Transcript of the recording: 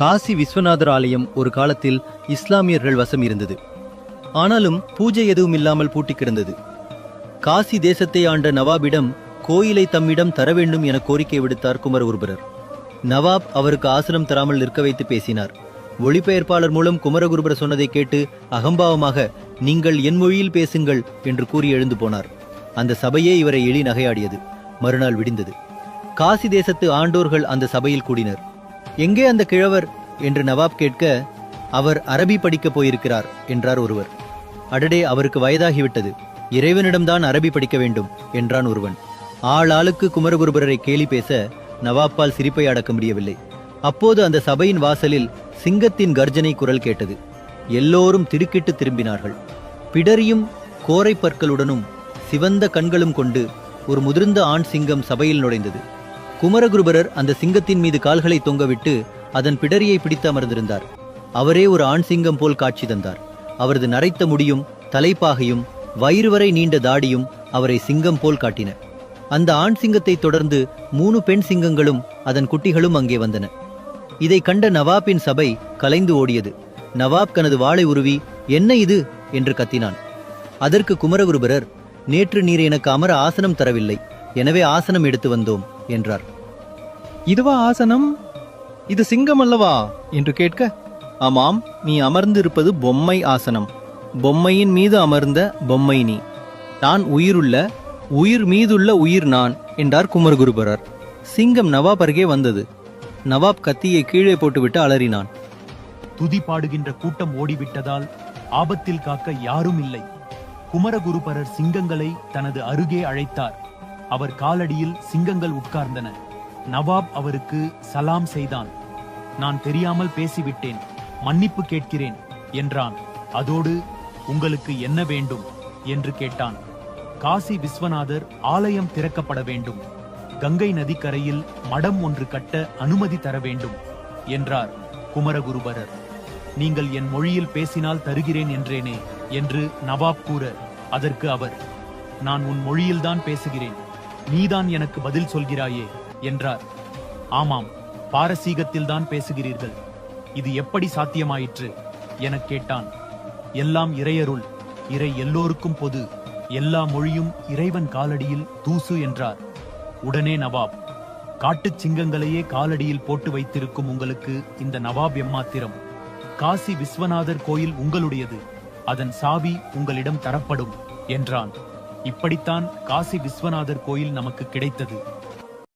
காசி விஸ்வநாதர் ஆலயம் ஒரு காலத்தில் இஸ்லாமியர்கள் வசம் இருந்தது. ஆனாலும் பூஜை எதுவும் இல்லாமல் பூட்டி கிடந்தது. காசி தேசத்தை ஆண்ட நவாபிடம் கோயிலை தம்மிடம் தர வேண்டும் என கோரிக்கை விடுத்தார் குமரகுருபரர். நவாப் அவருக்கு ஆசனம் தராமல் நிற்க வைத்து பேசினார். ஒளிபெயர்ப்பாளர் மூலம் குமரகுருபரர் சொன்னதை கேட்டு அகம்பாவமாக, நீங்கள் என் மொழியில் பேசுங்கள் என்று கூறி எழுந்து போனார். அந்த சபையே இவரை எளி நகையாடியது. மறுநாள் விடிந்தது. காசி தேசத்து ஆண்டோர்கள் அந்த சபையில் கூடினர். எங்கே அந்த கிழவர் என்று நவாப் கேட்க, அவர் அரபி படிக்கப் போயிருக்கிறார் என்றார் ஒருவர். அடடே, அவருக்கு வயதாகிவிட்டது, இறைவனிடம்தான் அரபி படிக்க வேண்டும் என்றான் ஒருவன். ஆளுக்கு குமரகுருபரரை கேலி பேச நவாப்பால் சிரிப்பை அடக்க முடியவில்லை. அப்போது அந்த சபையின் வாசலில் சிங்கத்தின் கர்ஜனை குரல் கேட்டது. எல்லோரும் திடுக்கிட்டு திரும்பினார்கள். பிடரியும் கோரை பற்களுடனும் சிவந்த கண்களும் கொண்டு ஒரு முதிர்ந்த ஆண் சிங்கம் சபையில் நுழைந்தது. குமரகுருபரர் அந்த சிங்கத்தின் மீது கால்களை தொங்கவிட்டு அதன் பிடரியை பிடித்து அமர்ந்திருந்தார். அவரே ஒரு ஆண் சிங்கம் போல் காட்சி தந்தார். அவரது நரைத்த முடியும் தலைப்பாகையும் வயிறு வரை நீண்ட தாடியும் அவரை சிங்கம் போல் காட்டின. அந்த ஆண் சிங்கத்தை தொடர்ந்து 3 பெண் சிங்கங்களும் அதன் குட்டிகளும் அங்கே வந்தன. இதை கண்ட நவாபின் சபை கலைந்து ஓடியது. நவாப் தனது வாளை உருவி, என்ன இது என்று கத்தினான். அதற்கு குமரகுருபரர், நேற்று நீர் எனக்கு அமர ஆசனம் தரவில்லை, எனவே ஆசனம் எடுத்து வந்தோம் என்றார். இதுவா ஆசனம்? இது சிங்கம் அல்லவா என்று கேட்க, ஆமாம், நீ அமர்ந்திருப்பது பொம்மை ஆசனம். பொம்மையின் மீது அமர்ந்த பொம்மை நீ. நான் உயிருள்ள, உயிர் மீதுள்ள உயிர் நான் என்றார் குமரகுருபரர். சிங்கம் நவாப் அருகே வந்தது. நவாப் கத்தியை கீழே போட்டுவிட்டு அலறினான். துதி பாடுகின்ற கூட்டம் ஓடிவிட்டதால் ஆபத்தில் காக்க யாரும் இல்லை. குமரகுருபரர் சிங்கங்களை தனது அருகே அழைத்தார். அவர் காலடியில் சிங்கங்கள் உட்கார்ந்தன. நவாப் அவருக்கு சலாம் செய்தான். நான் தெரியாமல் பேசிவிட்டேன், மன்னிப்பு கேட்கிறேன் என்றான். அதோடு, உங்களுக்கு என்ன வேண்டும் என்று கேட்டான். காசி விஸ்வநாதர் ஆலயம் திறக்கப்பட வேண்டும், கங்கை நதிக்கரையில் மடம் ஒன்று கட்ட அனுமதி தர வேண்டும் என்றார் குமரகுருபரர். நீங்கள் என் மொழியில் பேசினால் தருகிறேன் என்றேனே என்று நவாப் கூற, அதற்கு அவர், நான் உன் மொழியில்தான் பேசுகிறேன், நீதான் எனக்கு பதில் சொல்கிறாயே என்றார். ஆமாம், பாரசீகத்தில்தான் பேசுகிறீர்கள், இது எப்படி சாத்தியமாயிற்று எனக் கேட்டான். எல்லாம் இறையருள், இறை எல்லோருக்கும் பொது, எல்லா மொழியும் இறைவன் காலடியில் தூசு என்றார். உடனே நவாப், காட்டுச் சிங்கங்களையே காலடியில் போட்டு வைத்திருக்கும் உங்களுக்கு இந்த நவாப் எம்மாத்திரம்? காசி விஸ்வநாதர் கோயில் உங்களுடையது, அதன் சாவி உங்களிடம் தரப்படும் என்றான். இப்படித்தான் காசி விஸ்வநாதர் கோயில் நமக்கு கிடைத்தது.